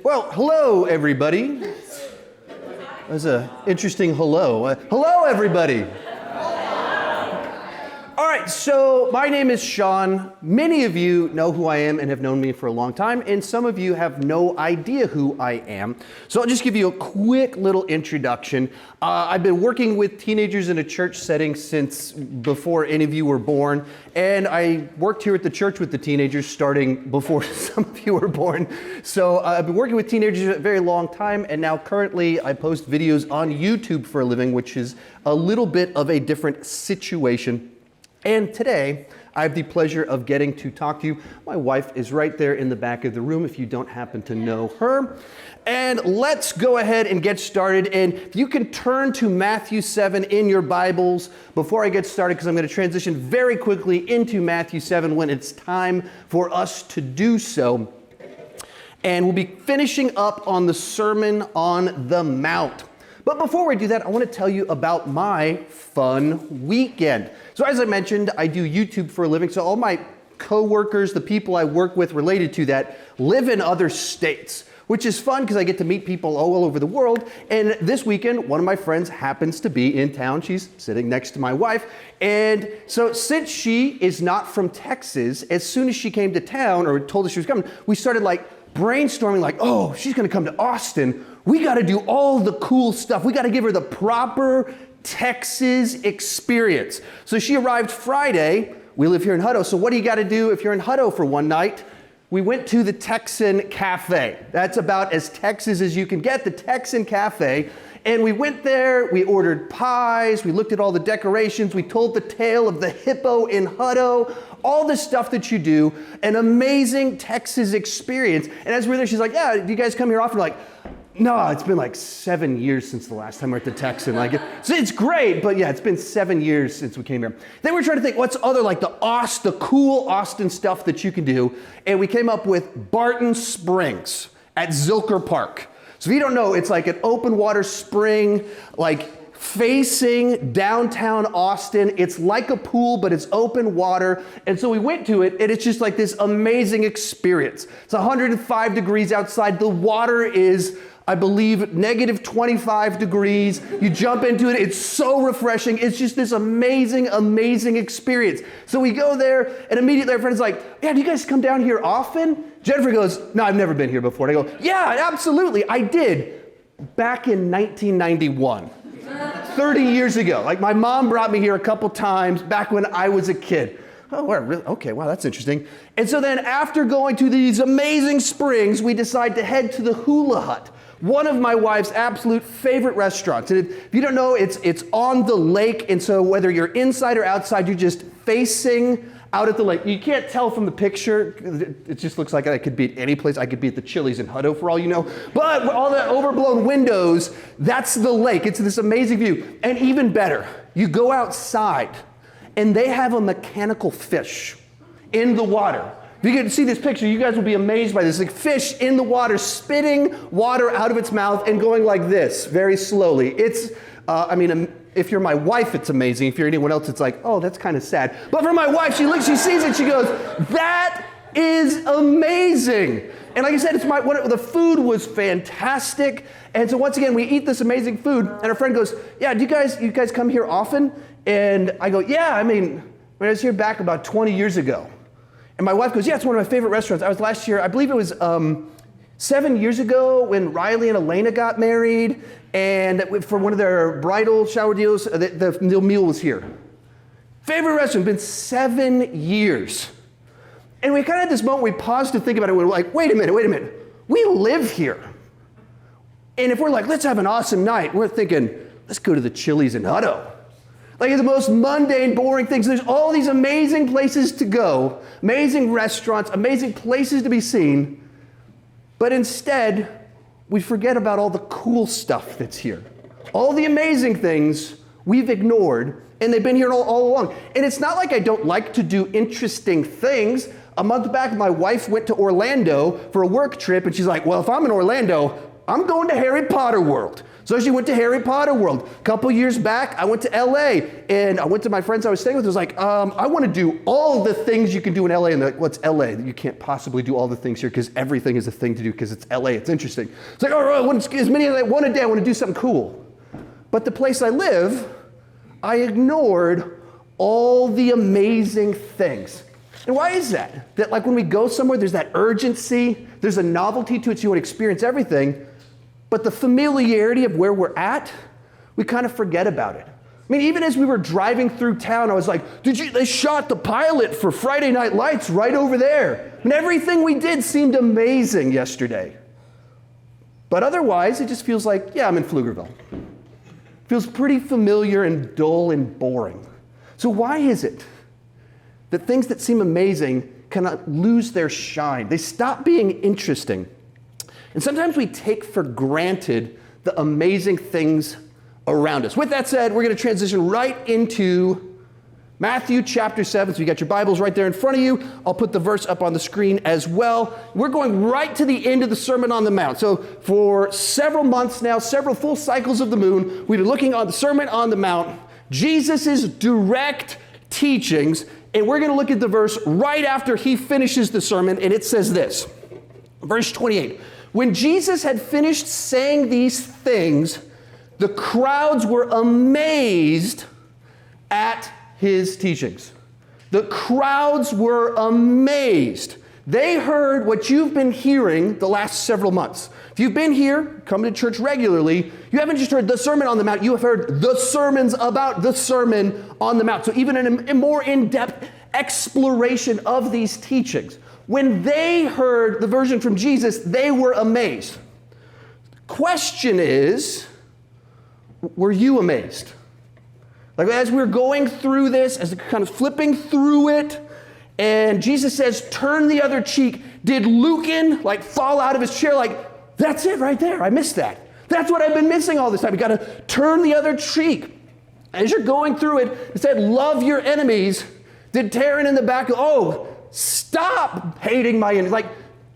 Well, hello, everybody. That was an interesting hello. Hello, everybody. All right, so my name is Sean. Many of you know who I am and have known me for a long time, and some of you have no idea who I am. So I'll just give you a quick little introduction. I've been working with teenagers in a church setting since before any of you were born, and I worked here at the church with the teenagers starting before some of you were born. So I've been working with teenagers a very long time, and now currently I post videos on YouTube for a living, which is a little bit of a different situation. And today, I have the pleasure of getting to talk to you. My wife is right there in the back of the room if you don't happen to know her. And let's go ahead and get started. And if you can turn to Matthew 7 in your Bibles before I get started, because I'm going to transition very quickly into Matthew 7 when it's time for us to do so. And we'll be finishing up on the Sermon on the Mount. But before we do that, I want to tell you about my fun weekend. So as I mentioned, I do YouTube for a living. So all my coworkers, the people I work with related to that, live in other states, which is fun because I get to meet people all over the world. And this weekend, one of my friends happens to be in town. She's sitting next to my wife. And so since she is not from Texas, as soon as she came to town or told us she was coming, we started brainstorming oh, she's going to come to Austin. We got to do all the cool stuff. We got to give her the proper Texas experience. So she arrived Friday. We live here in Hutto. So what do you got to do if you're in Hutto for one night? We went to the Texan Cafe. That's about as Texas as you can get, the Texan Cafe. And we went there, we ordered pies, we looked at all the decorations, we told the tale of the hippo in Hutto, all the stuff that you do, an amazing Texas experience. And as we're there, she's like, yeah, do you guys come here often? We're like, no, it's been 7 years since the last time we were at the Texan. So it's great, but yeah, it's been 7 years since we came here. Then we're trying to think what's other the cool Austin stuff that you can do. And we came up with Barton Springs at Zilker Park. So if you don't know, it's an open water spring, facing downtown Austin. It's like a pool, but it's open water. And so we went to it, and it's just this amazing experience. It's 105 degrees outside. The water is, I believe, negative 25 degrees. You jump into it. It's so refreshing. It's just this amazing, amazing experience. So we go there, and immediately our friend's like, yeah, do you guys come down here often? Jennifer goes, no, I've never been here before. And I go, yeah, absolutely. I did back in 1991. 30 years ago. My mom brought me here a couple times back when I was a kid. Oh, really? Okay, wow, that's interesting. And so then after going to these amazing springs, we decide to head to the Hula Hut, one of my wife's absolute favorite restaurants. And if you don't know, it's on the lake. And so whether you're inside or outside, you're just facing out at the lake. You can't tell from the picture. It just looks like I could be at any place. I could be at the Chili's in Hutto for all you know. But with all the overblown windows, that's the lake. It's this amazing view. And even better, you go outside and they have a mechanical fish in the water. If you get to see this picture, you guys will be amazed by this. Fish in the water, spitting water out of its mouth and going like this very slowly. It's, if you're my wife, it's amazing. If you're anyone else, it's oh, that's kind of sad. But for my wife, she sees it, she goes, that is amazing. And like I said, the food was fantastic. And so once again, we eat this amazing food, and our friend goes, yeah, you guys come here often? And I go, yeah, when I was here back about 20 years ago. And my wife goes, yeah, it's one of my favorite restaurants. I was last year, I believe it was 7 years ago when Riley and Elena got married, and for one of their bridal shower deals, the meal was here. Favorite restaurant, been 7 years. And we kind of had this moment, we paused to think about it, we were like, wait a minute, we live here. And if we're let's have an awesome night, we're thinking, let's go to the Chili's in Hutto. It's the most mundane, boring things. There's all these amazing places to go, amazing restaurants, amazing places to be seen. But instead, we forget about all the cool stuff that's here. All the amazing things we've ignored, and they've been here all along. And it's not like I don't like to do interesting things. A month back, my wife went to Orlando for a work trip, and she's like, well, if I'm in Orlando, I'm going to Harry Potter World. So she went to Harry Potter World. A couple years back, I went to LA, and I went to my friends I was staying with. I was like, I want to do all the things you can do in LA. And they're like, what's LA? You can't possibly do all the things here because everything is a thing to do because it's LA. It's interesting. It's like, all right, I want as many as I want a day. I want to do something cool. But the place I live, I ignored all the amazing things. And why is that? That like when we go somewhere, there's that urgency, there's a novelty to it, so you want to experience everything. But the familiarity of where we're at, we kind of forget about it. I mean, even as we were driving through town, I was like, they shot the pilot for Friday Night Lights right over there. And everything we did seemed amazing yesterday. But otherwise, it just feels like, yeah, I'm in Pflugerville. It feels pretty familiar and dull and boring. So why is it that things that seem amazing kind of lose their shine? They stop being interesting. And sometimes we take for granted the amazing things around us. With that said, we're going to transition right into Matthew chapter 7. So you got your Bibles right there in front of you. I'll put the verse up on the screen as well. We're going right to the end of the Sermon on the Mount. So for several months now, several full cycles of the moon, we've been looking on the Sermon on the Mount, Jesus' direct teachings, and we're going to look at the verse right after he finishes the sermon, and it says this, verse 28. When Jesus had finished saying these things, the crowds were amazed at his teachings. The crowds were amazed. They heard what you've been hearing the last several months. If you've been here, coming to church regularly, you haven't just heard the Sermon on the Mount, you have heard the sermons about the Sermon on the Mount. So even a more in-depth exploration of these teachings. When they heard the version from Jesus, they were amazed. Question is, were you amazed? Like as we're going through this, as kind of flipping through it, and Jesus says, turn the other cheek, did Lucan like fall out of his chair like, that's it right there, I missed that. That's what I've been missing all this time. You got to turn the other cheek. As you're going through it, it said, love your enemies. Did Taryn in the back, stop hating my enemies. Like,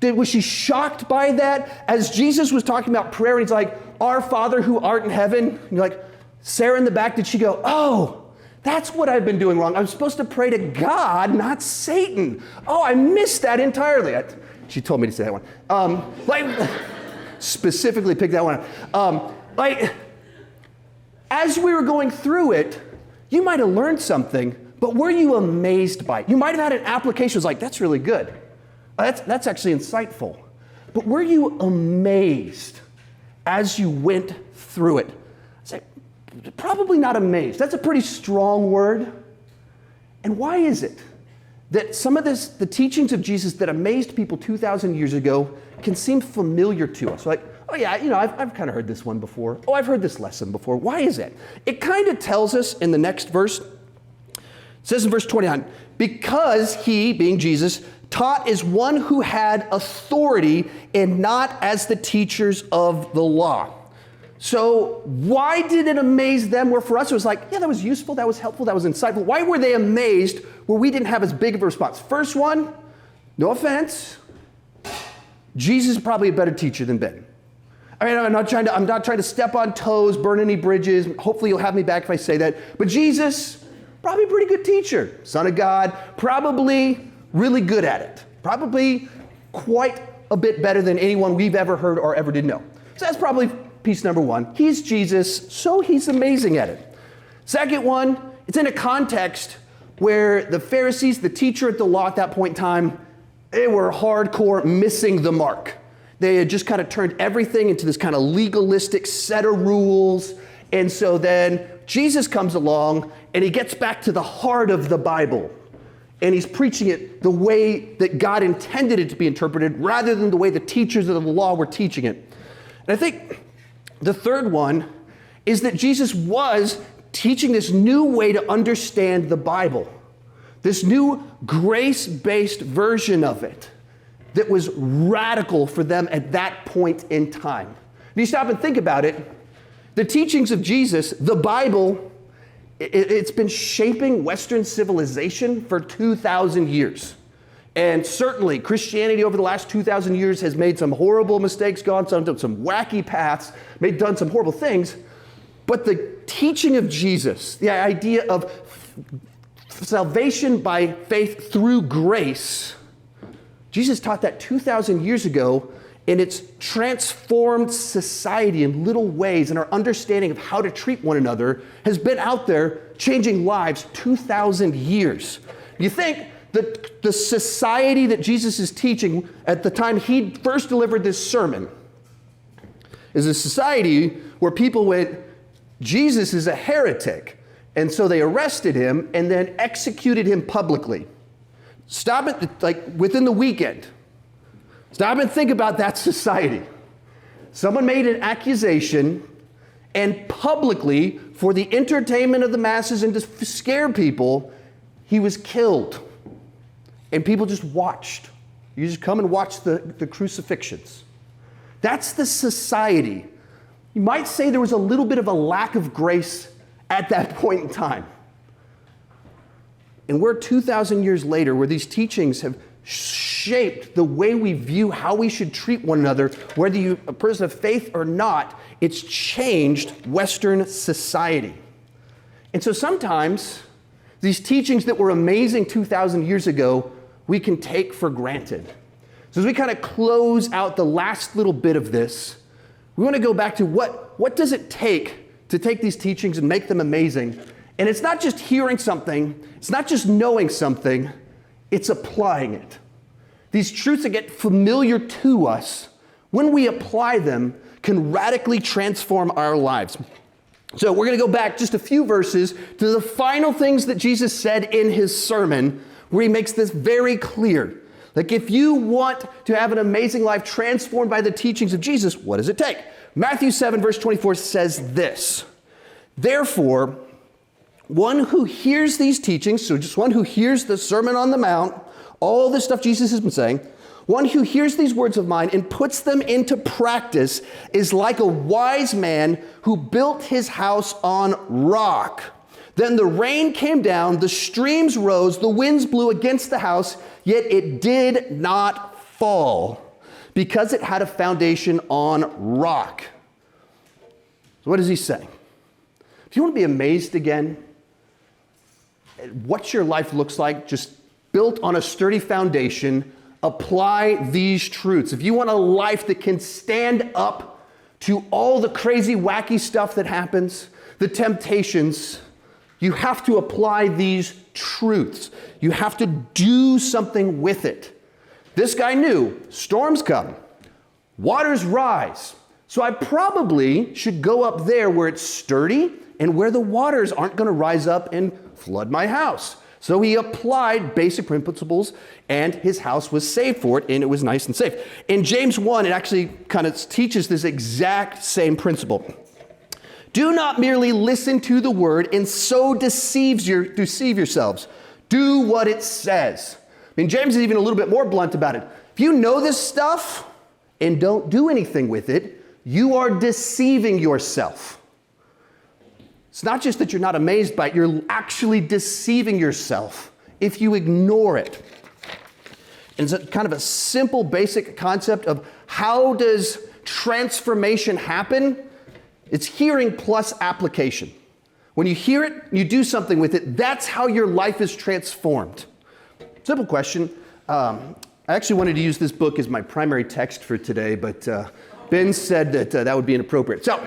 was she shocked by that? As Jesus was talking about prayer, and he's like, our Father who art in heaven. And you're like, Sarah in the back, did she go, oh, that's what I've been doing wrong. I'm supposed to pray to God, not Satan. Oh, I missed that entirely. She told me to say that one. Specifically picked that one up. As we were going through it, you might have learned something, but were you amazed by it? You might have had an application that was like, that's really good. That's actually insightful. But were you amazed as you went through it? Say, probably not amazed. That's a pretty strong word. And why is it that some of the teachings of Jesus that amazed people 2,000 years ago can seem familiar to us? Like, oh yeah, I've kind of heard this one before. Oh, I've heard this lesson before. Why is that? It kind of tells us in the next verse. It says in verse 29, because he, being Jesus, taught as one who had authority and not as the teachers of the law. So why did it amaze them? Where for us it was like, yeah, that was useful, that was helpful, that was insightful. Why were they amazed where we didn't have as big of a response? First one, no offense, Jesus is probably a better teacher than Ben. I mean, I'm not trying to step on toes, burn any bridges. Hopefully you'll have me back if I say that. But Jesus, probably a pretty good teacher. Son of God, probably really good at it. Probably quite a bit better than anyone we've ever heard or ever did know. So that's probably piece number one. He's Jesus, so he's amazing at it. Second one, it's in a context where the Pharisees, the teacher at the law at that point in time, they were hardcore missing the mark. They had just kind of turned everything into this kind of legalistic set of rules. And so then Jesus comes along and he gets back to the heart of the Bible. And he's preaching it the way that God intended it to be interpreted rather than the way the teachers of the law were teaching it. And I think the third one is that Jesus was teaching this new way to understand the Bible, this new grace-based version of it that was radical for them at that point in time. If you stop and think about it, the teachings of Jesus, the Bible, it's been shaping Western civilization for 2,000 years. And certainly Christianity over the last 2,000 years has made some horrible mistakes, gone down some wacky paths, done some horrible things. But the teaching of Jesus, the idea of salvation by faith through grace, Jesus taught that 2,000 years ago, and it's transformed society in little ways, and our understanding of how to treat one another has been out there changing lives 2,000 years. You think that the society that Jesus is teaching at the time he first delivered this sermon is a society where people went, Jesus is a heretic, and so they arrested him and then executed him publicly. Stop it, like within the weekend. Stop and think about that society. Someone made an accusation, and publicly, for the entertainment of the masses and to scare people, he was killed. And people just watched. You just come and watch the crucifixions. That's the society. You might say there was a little bit of a lack of grace at that point in time. And we're 2,000 years later, where these teachings have shaped the way we view how we should treat one another, whether you're a person of faith or not. It's changed Western society. And so sometimes these teachings that were amazing 2,000 years ago, we can take for granted. So as we kind of close out the last little bit of this, we want to go back to what does it take to take these teachings and make them amazing? And it's not just hearing something, it's not just knowing something, it's applying it. These truths that get familiar to us, when we apply them, can radically transform our lives. So we're going to go back just a few verses to the final things that Jesus said in his sermon, where he makes this very clear. Like, if you want to have an amazing life transformed by the teachings of Jesus, what does it take? Matthew 7, verse 24 says this: therefore, one who hears these teachings, so just one who hears the Sermon on the Mount, all the stuff Jesus has been saying, one who hears these words of mine and puts them into practice is like a wise man who built his house on rock. Then the rain came down, the streams rose, the winds blew against the house, yet it did not fall, because it had a foundation on rock. So what does he say? If you want to be amazed again at what your life looks like, just built on a sturdy foundation, apply these truths. If you want a life that can stand up to all the crazy, wacky stuff that happens, the temptations, you have to apply these truths. You have to do something with it. This guy knew storms come, waters rise. So I probably should go up there where it's sturdy and where the waters aren't going to rise up and flood my house. So he applied basic principles, and his house was saved for it, and it was nice and safe. In James 1, it actually kind of teaches this exact same principle. Do not merely listen to the word and so deceive yourselves. Do what it says. I mean, James is even a little bit more blunt about it. If you know this stuff and don't do anything with it, you are deceiving yourself. It's not just that you're not amazed by it, you're actually deceiving yourself if you ignore it. And it's a kind of a simple, basic concept of how does transformation happen? It's hearing plus application. When you hear it, you do something with it, that's how your life is transformed. Simple question. I actually wanted to use this book as my primary text for today, but Ben said that that would be inappropriate. So,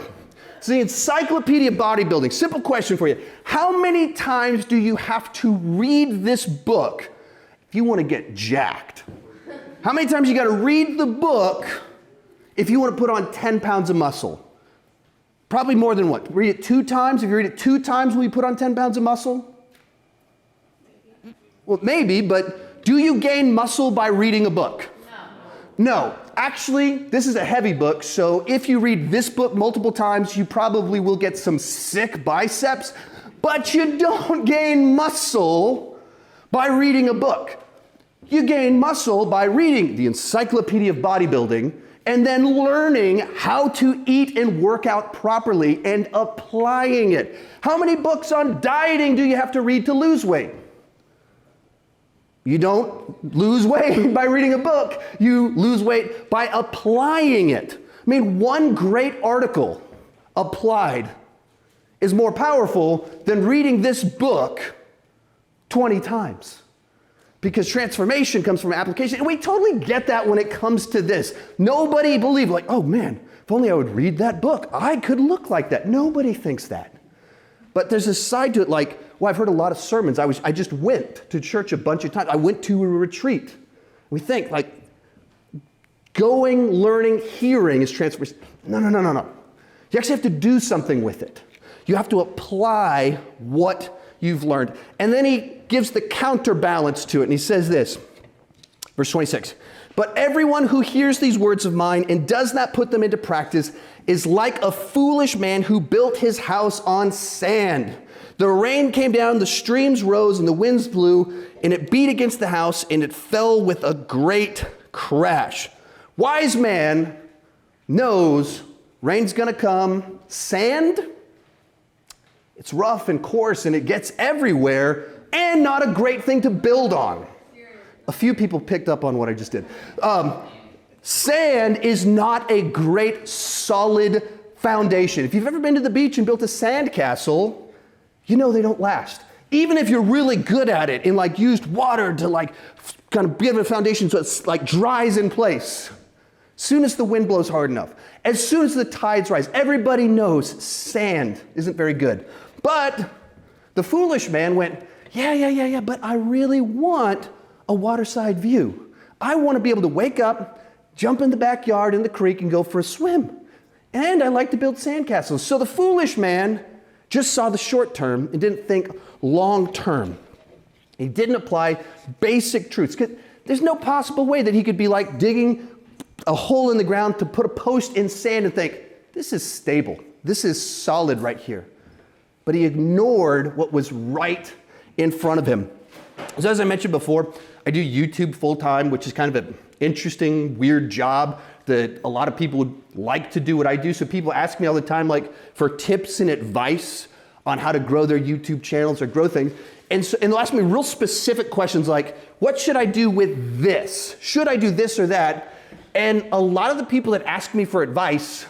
it's the Encyclopedia of Bodybuilding. Simple question for you. How many times do you have to read this book if you want to get jacked? How many times you got to read the book if you want to put on 10 pounds of muscle? Probably more than what? Read it 2 times? If you read it 2 times, will you put on 10 pounds of muscle? Well, maybe, but do you gain muscle by reading a book? No. Actually, this is a heavy book, so if you read this book multiple times, you probably will get some sick biceps, but you don't gain muscle by reading a book. You gain muscle by reading the Encyclopedia of Bodybuilding and then learning how to eat and work out properly and applying it. How many books on dieting do you have to read to lose weight? You don't lose weight by reading a book. You lose weight by applying it. I mean, one great article applied is more powerful than reading this book 20 times. Because transformation comes from application. And we totally get that when it comes to this. Nobody believed, like, oh man, if only I would read that book, I could look like that. Nobody thinks that. But there's a side to it, like, well, I've heard a lot of sermons. I just went to church a bunch of times. I went to a retreat. We think, like, going, learning, hearing is transformation. No. You actually have to do something with it. You have to apply what you've learned. And then he gives the counterbalance to it, and he says this, verse 26, but everyone who hears these words of mine and does not put them into practice is like a foolish man who built his house on sand. The rain came down, the streams rose, and the winds blew, and it beat against the house, and it fell with a great crash. Wise man knows rain's gonna come. Sand, it's rough and coarse, and it gets everywhere, and not a great thing to build on. A few people picked up on what I just did. Sand is not a great solid foundation. If you've ever been to the beach and built a sand castle, you know they don't last. Even if you're really good at it and like used water to like kind of give it a foundation so it's like dries in place. Soon as the wind blows hard enough, as soon as the tides rise, everybody knows sand isn't very good. But the foolish man went, yeah, but I really want a waterside view. I want to be able to wake up, jump in the backyard in the creek and go for a swim. And I like to build sandcastles. So the foolish man just saw the short term and didn't think long term. He didn't apply basic truths. There's no possible way that he could be like digging a hole in the ground to put a post in sand and think, this is stable. This is solid right here. But he ignored what was right in front of him. So as I mentioned before, I do YouTube full time, which is kind of an interesting, weird job that a lot of people would like to do what I do. So people ask me all the time, like, for tips and advice on how to grow their YouTube channels or grow things. And they'll ask me real specific questions like, what should I do with this? Should I do this or that? And a lot of the people that ask me for advice,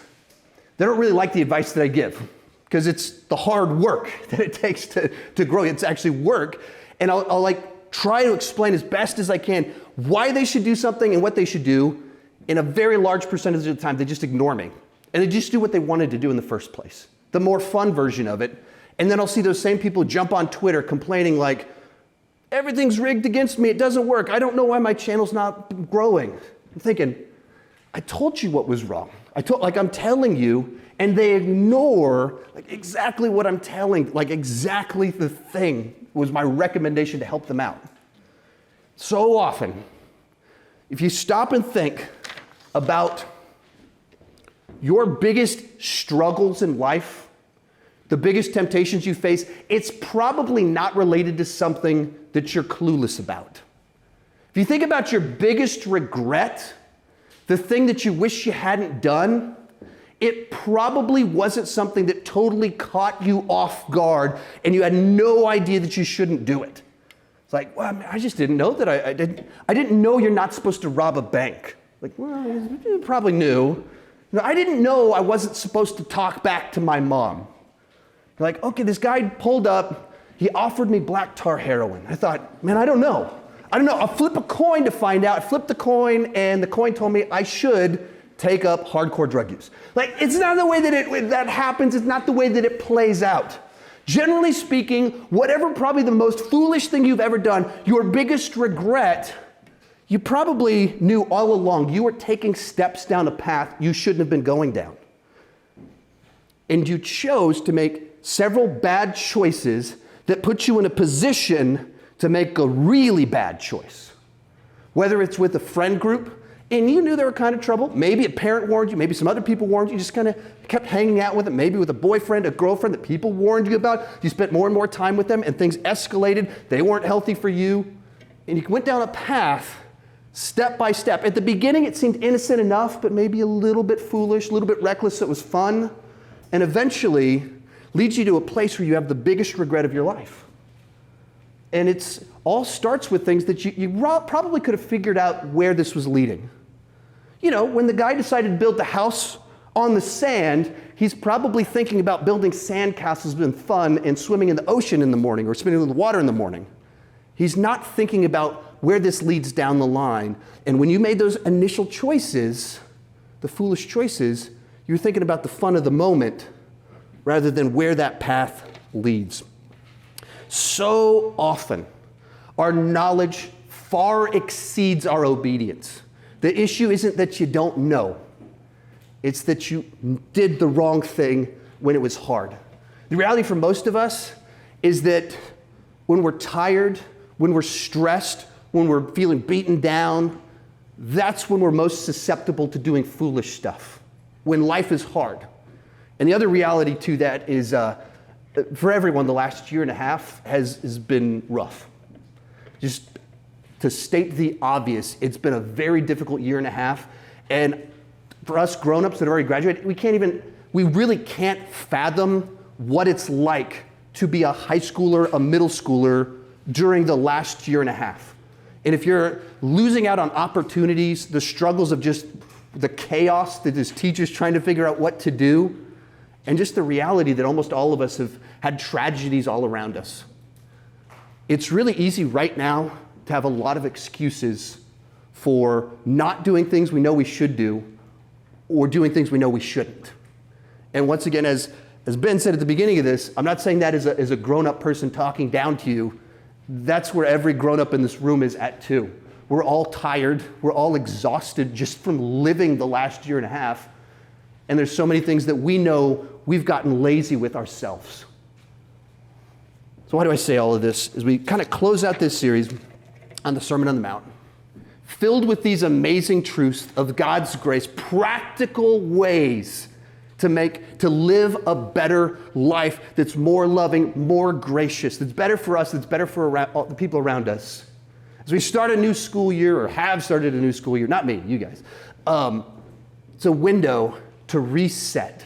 they don't really like the advice that I give because it's the hard work that it takes to grow. It's actually work. And I'll like try to explain as best as I can why they should do something and what they should do. In a very large percentage of the time, they just ignore me. And they just do what they wanted to do in the first place. The more fun version of it. And then I'll see those same people jump on Twitter complaining like, everything's rigged against me, it doesn't work. I don't know why my channel's not growing. I'm thinking, I told you what was wrong. I'm telling you, and they ignore like exactly what I'm telling, like exactly the thing was my recommendation to help them out. So often, if you stop and think about your biggest struggles in life, the biggest temptations you face, it's probably not related to something that you're clueless about. If you think about your biggest regret, the thing that you wish you hadn't done, it probably wasn't something that totally caught you off guard and you had no idea that you shouldn't do it. It's like, well, I just didn't know that I didn't know you're not supposed to rob a bank. Like, well, you probably knew. No, I didn't know I wasn't supposed to talk back to my mom. You're like, okay, this guy pulled up, he offered me black tar heroin. I thought, man, I don't know. I'll flip a coin to find out. I flipped the coin and the coin told me I should take up hardcore drug use. Like, it's not the way that happens. It's not the way that it plays out. Generally speaking, whatever probably the most foolish thing you've ever done, your biggest regret, you probably knew all along you were taking steps down a path you shouldn't have been going down. And you chose to make several bad choices that put you in a position to make a really bad choice. Whether it's with a friend group, and you knew they were kind of trouble, maybe a parent warned you, maybe some other people warned you, just kind of kept hanging out with them, maybe with a boyfriend, a girlfriend that people warned you about, you spent more and more time with them and things escalated, they weren't healthy for you, and you went down a path step by step. At the beginning it seemed innocent enough, but maybe a little bit foolish, a little bit reckless, so it was fun, and eventually leads you to a place where you have the biggest regret of your life. And it's all starts with things that you probably could have figured out where this was leading. You know, when the guy decided to build the house on the sand, he's probably thinking about building sand castles and fun and swimming in the ocean in the morning or swimming in the water in the morning. He's not thinking about where this leads down the line. And when you made those initial choices, the foolish choices, you're thinking about the fun of the moment rather than where that path leads. So often, our knowledge far exceeds our obedience. The issue isn't that you don't know. It's that you did the wrong thing when it was hard. The reality for most of us is that when we're tired, when we're stressed, when we're feeling beaten down, that's when we're most susceptible to doing foolish stuff, when life is hard. And the other reality to that is, for everyone, the last year and a half has been rough. Just to state the obvious, it's been a very difficult year and a half. And for us grown-ups that have already graduated, we really can't fathom what it's like to be a high schooler, a middle schooler during the last year and a half. And if you're losing out on opportunities, the struggles of just the chaos that is teachers trying to figure out what to do, and just the reality that almost all of us have had tragedies all around us. It's really easy right now to have a lot of excuses for not doing things we know we should do or doing things we know we shouldn't. And once again, as Ben said at the beginning of this, I'm not saying that as a grown-up person talking down to you. That's where every grown-up in this room is at too. We're all tired. We're all exhausted just from living the last year and a half. And there's so many things that we know we've gotten lazy with ourselves. So why do I say all of this? As we kind of close out this series on the Sermon on the Mount, filled with these amazing truths of God's grace, practical ways to live a better life that's more loving, more gracious, that's better for us, that's better for the people around us. As we start a new school year, or have started a new school year, not me, you guys, it's a window to reset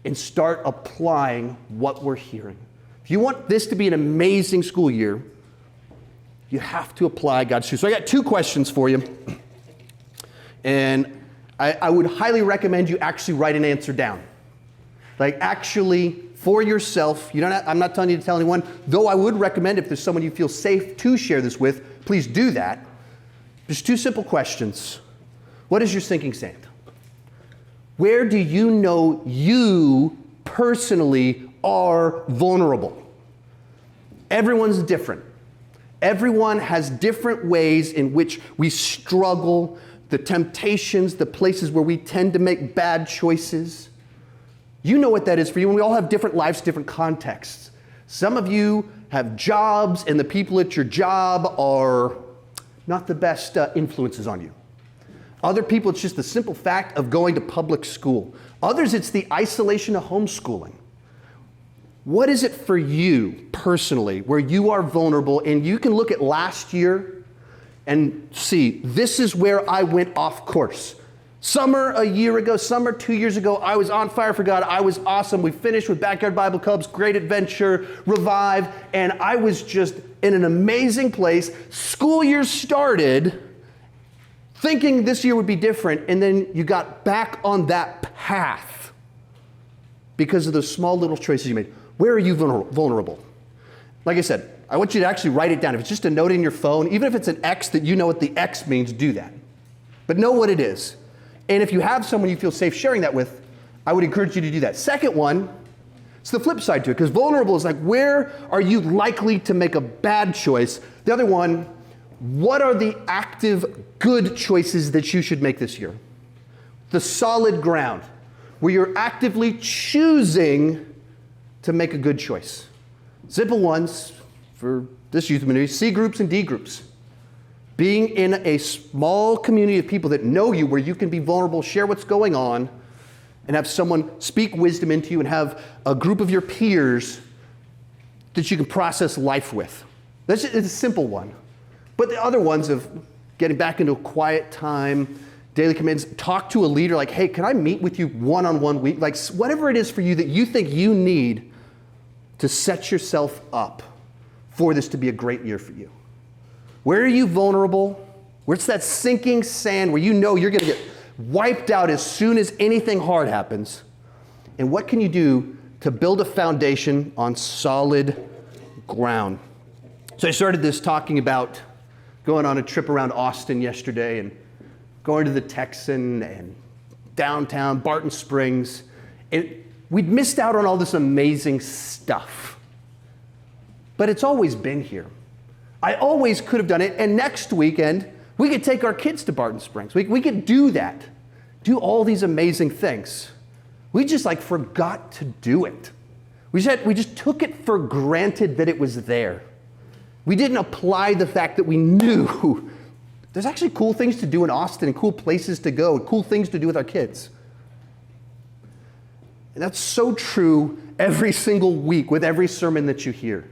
and start applying what we're hearing. If you want this to be an amazing school year, you have to apply God's truth. So I got 2 questions for you. And I would highly recommend you actually write an answer down. Like actually, for yourself, I'm not telling you to tell anyone, though I would recommend if there's someone you feel safe to share this with, please do that. Just 2 simple questions. What is your sinking sand? Where do you know you personally are vulnerable? Everyone's different. Everyone has different ways in which we struggle, the temptations, the places where we tend to make bad choices. You know what that is for you, and we all have different lives, different contexts. Some of you have jobs, and the people at your job are not the best influences on you. Other people, it's just the simple fact of going to public school. Others, it's the isolation of homeschooling. What is it for you personally where you are vulnerable and you can look at last year and see, this is where I went off course. Summer a year ago, summer 2 years ago, I was on fire for God. I was awesome. We finished with Backyard Bible Clubs, Great Adventure, Revive, and I was just in an amazing place. School year started thinking this year would be different, and then you got back on that path because of those small little choices you made. Where are you vulnerable? Like I said, I want you to actually write it down. If it's just a note in your phone, even if it's an X that you know what the X means, do that. But know what it is. And if you have someone you feel safe sharing that with, I would encourage you to do that. Second one, it's the flip side to it, because vulnerable is like, where are you likely to make a bad choice? The other one, what are the active good choices that you should make this year? The solid ground, where you're actively choosing to make a good choice. Simple ones for this youth community, C groups and D groups. Being in a small community of people that know you, where you can be vulnerable, share what's going on, and have someone speak wisdom into you, and have a group of your peers that you can process life with. It's a simple one. But the other ones of getting back into a quiet time, daily commitments, talk to a leader like, hey, can I meet with you one-on-one week? Like whatever it is for you that you think you need to set yourself up for this to be a great year for you? Where are you vulnerable? Where's that sinking sand where you know you're going to get wiped out as soon as anything hard happens? And what can you do to build a foundation on solid ground? So I started this talking about going on a trip around Austin yesterday and going to the Texan and downtown, Barton Springs. And we'd missed out on all this amazing stuff. But it's always been here. I always could have done it. And next weekend, we could take our kids to Barton Springs. We could do that. Do all these amazing things. We just forgot to do it. We just took it for granted that it was there. We didn't apply the fact that we knew there's actually cool things to do in Austin and cool places to go, cool things to do with our kids. And that's so true every single week with every sermon that you hear.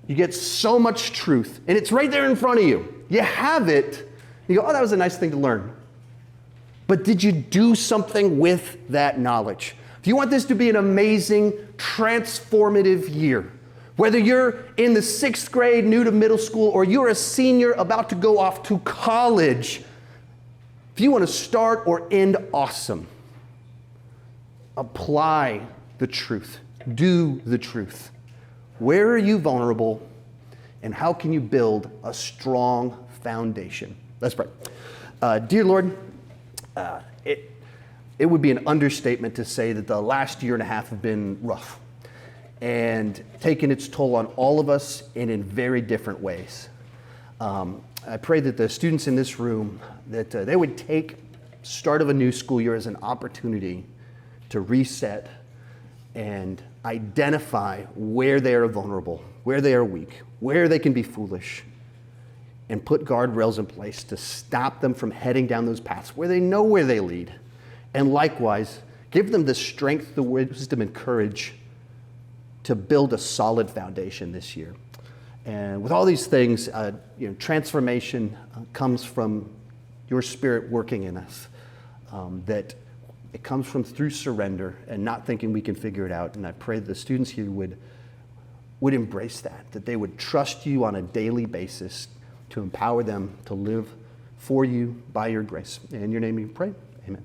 You get so much truth, and it's right there in front of you. You have it. You go, oh, that was a nice thing to learn. But did you do something with that knowledge? If you want this to be an amazing, transformative year, whether you're in the 6th grade, new to middle school, or you're a senior about to go off to college, if you want to start or end awesome, apply the truth. Do the truth. Where are you vulnerable, and how can you build a strong foundation? Let's pray. Dear Lord, it would be an understatement to say that the last year and a half have been rough and taken its toll on all of us and in very different ways. I pray that the students in this room, that they would take start of a new school year as an opportunity to reset and identify where they are vulnerable, where they are weak, where they can be foolish, and put guardrails in place to stop them from heading down those paths where they know where they lead. And likewise, give them the strength, the wisdom, and courage to build a solid foundation this year. And with all these things, transformation comes from your Spirit working in us. That it comes from through surrender and not thinking we can figure it out. And I pray that the students here would embrace that they would trust you on a daily basis to empower them to live for you by your grace. In your name we pray, amen.